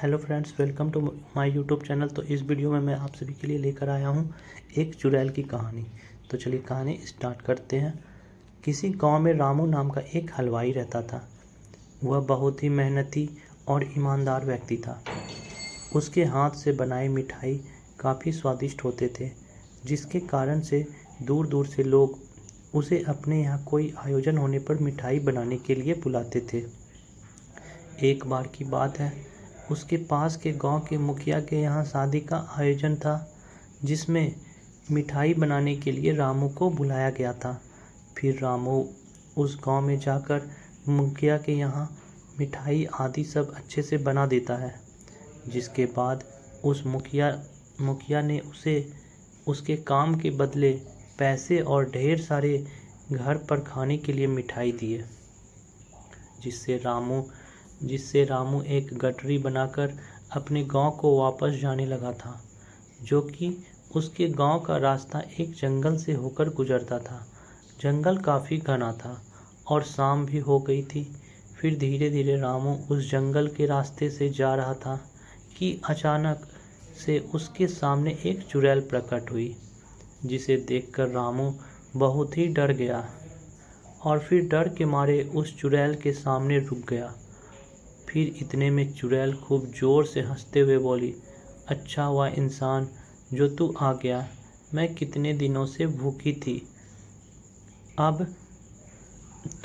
Hello friends, welcome to my YouTube channel. तो इस video में मैं आप सभी के लिए लेकर आया हूँ एक चुड़ैल की कहानी। तो चलिए कहानी स्टार्ट करते हैं। किसी गांव में रामू नाम का एक हलवाई रहता था। वह बहुत ही मेहनती और ईमानदार व्यक्ति था। उसके हाथ से बनाई मिठाई काफ़ी स्वादिष्ट होते थे, जिसके कारण से दूर दूर से लोग उसे अपने यहाँ कोई आयोजन होने पर मिठाई बनाने के लिए बुलाते थे। एक बार की बात है, उसके पास के गांव के मुखिया के यहाँ शादी का आयोजन था, जिसमें मिठाई बनाने के लिए रामू को बुलाया गया था। फिर रामू उस गांव में जाकर मुखिया के यहाँ मिठाई आदि सब अच्छे से बना देता है। जिसके बाद उस मुखिया ने उसे उसके काम के बदले पैसे और ढेर सारे घर पर खाने के लिए मिठाई दिए, जिससे रामू एक गठरी बनाकर अपने गांव को वापस जाने लगा था, जो कि उसके गांव का रास्ता एक जंगल से होकर गुजरता था। जंगल काफ़ी घना था और शाम भी हो गई थी। फिर धीरे धीरे रामू उस जंगल के रास्ते से जा रहा था कि अचानक से उसके सामने एक चुड़ैल प्रकट हुई, जिसे देखकर रामू बहुत ही डर गया और फिर डर के मारे उस चुड़ैल के सामने रुक गया। फिर इतने में चुड़ैल खूब जोर से हंसते हुए बोली, अच्छा हुआ इंसान जो तू आ गया, मैं कितने दिनों से भूखी थी, अब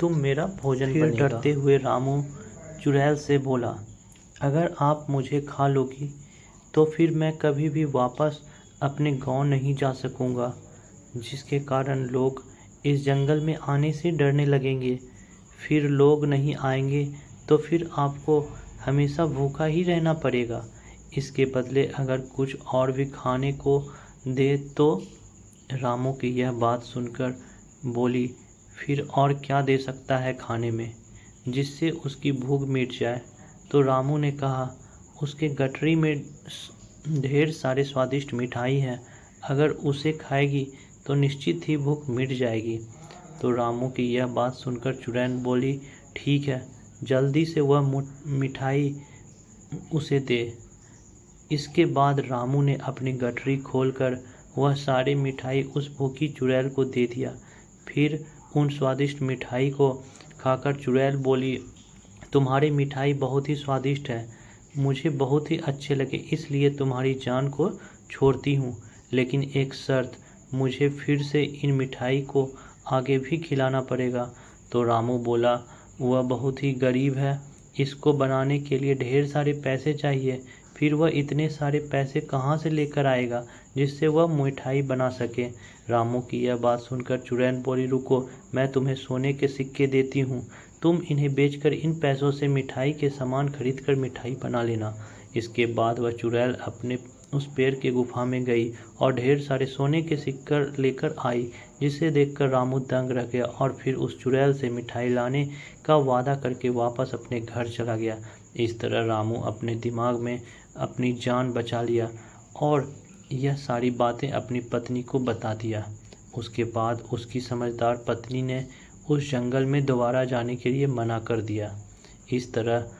तुम मेरा भोजन बनेगा। डरते हुए रामू चुड़ैल से बोला, अगर आप मुझे खा लोगी तो फिर मैं कभी भी वापस अपने गांव नहीं जा सकूंगा, जिसके कारण लोग इस जंगल में आने से डरने लगेंगे। फिर लोग नहीं आएंगे तो फिर आपको हमेशा भूखा ही रहना पड़ेगा। इसके बदले अगर कुछ और भी खाने को दे तो। रामू की यह बात सुनकर बोली, फिर और क्या दे सकता है खाने में जिससे उसकी भूख मिट जाए। तो रामू ने कहा, उसके गठरी में ढेर सारे स्वादिष्ट मिठाई हैं, अगर उसे खाएगी तो निश्चित ही भूख मिट जाएगी। तो रामू की यह बात सुनकर चुड़ैल बोली, ठीक है, जल्दी से वह मिठाई उसे दे। इसके बाद रामू ने अपनी गठरी खोलकर वह सारी मिठाई उस भूखी चुड़ैल को दे दिया। फिर उन स्वादिष्ट मिठाई को खाकर चुड़ैल बोली, तुम्हारी मिठाई बहुत ही स्वादिष्ट है, मुझे बहुत ही अच्छे लगे, इसलिए तुम्हारी जान को छोड़ती हूँ, लेकिन एक शर्त, मुझे फिर से इन मिठाई को आगे भी खिलाना पड़ेगा। तो रामू बोला, वह बहुत ही गरीब है, इसको बनाने के लिए ढेर सारे पैसे चाहिए, फिर वह इतने सारे पैसे कहाँ से लेकर आएगा जिससे वह मिठाई बना सके। रामू की यह बात सुनकर चुड़ैल बोली, रुको, मैं तुम्हें सोने के सिक्के देती हूँ, तुम इन्हें बेचकर इन पैसों से मिठाई के सामान खरीदकर मिठाई बना लेना। इसके बाद वह चुड़ैल अपने उस पेड़ के गुफा में गई और ढेर सारे सोने के सिक्के लेकर आई, जिसे देखकर रामू दंग रह गया और फिर उस चुड़ैल से मिठाई लाने का वादा करके वापस अपने घर चला गया। इस तरह रामू अपने दिमाग में अपनी जान बचा लिया और यह सारी बातें अपनी पत्नी को बता दिया। उसके बाद उसकी समझदार पत्नी ने उस जंगल में दोबारा जाने के लिए मना कर दिया। इस तरह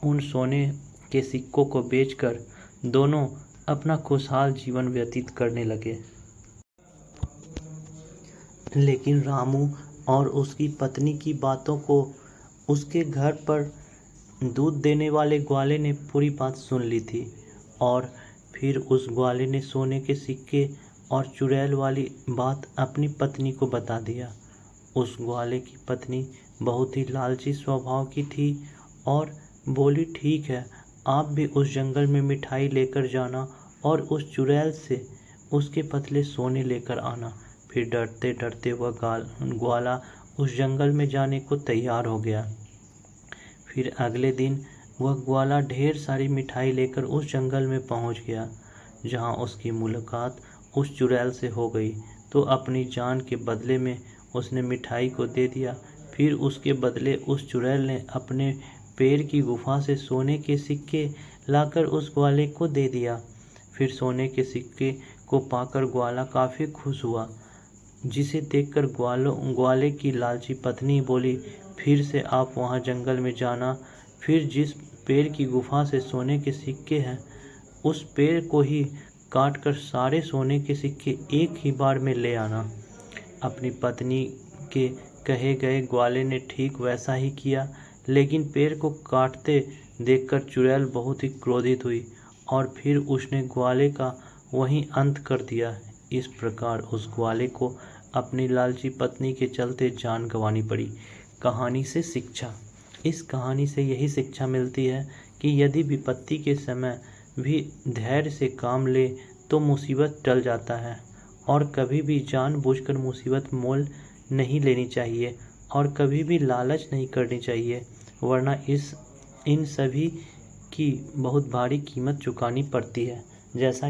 उन सोने के सिक्कों को बेचकर दोनों अपना खुशहाल जीवन व्यतीत करने लगे। लेकिन रामू और उसकी पत्नी की बातों को उसके घर पर दूध देने वाले ग्वाले ने पूरी बात सुन ली थी और फिर उस ग्वाले ने सोने के सिक्के और चुड़ैल वाली बात अपनी पत्नी को बता दिया। उस ग्वाले की पत्नी बहुत ही लालची स्वभाव की थी और बोली, ठीक है, आप भी उस जंगल में मिठाई लेकर जाना और उस चुड़ैल से उसके बदले सोने लेकर आना। फिर डरते डरते वह ग्वाला उस जंगल में जाने को तैयार हो गया। फिर अगले दिन वह ग्वाला ढेर सारी मिठाई लेकर उस जंगल में पहुंच गया, जहां उसकी मुलाकात उस चुड़ैल से हो गई। तो अपनी जान के बदले में उसने मिठाई को दे दिया। फिर उसके बदले उस चुड़ैल ने अपने पेड़ की गुफा से सोने के सिक्के लाकर उस ग्वाले को दे दिया। फिर सोने के सिक्के को पाकर ग्वाला काफ़ी खुश हुआ, जिसे देखकर ग्वाले की लालची पत्नी बोली, फिर से आप वहां जंगल में जाना, फिर जिस पेड़ की गुफा से सोने के सिक्के हैं, उस पेड़ को ही काटकर सारे सोने के सिक्के एक ही बार में ले आना। अपनी पत्नी के कहे गए ग्वाले ने ठीक वैसा ही किया, लेकिन पेड़ को काटते देखकर चुड़ैल बहुत ही क्रोधित हुई और फिर उसने ग्वाले का वहीं अंत कर दिया। इस प्रकार उस ग्वाले को अपनी लालची पत्नी के चलते जान गंवानी पड़ी। कहानी से शिक्षा। इस कहानी से यही शिक्षा मिलती है कि यदि विपत्ति के समय भी धैर्य से काम ले तो मुसीबत टल जाता है, और कभी भी जानबूझकर मुसीबत मोल नहीं लेनी चाहिए और कभी भी लालच नहीं करनी चाहिए, वरना इन सभी की बहुत भारी कीमत चुकानी पड़ती है। जैसा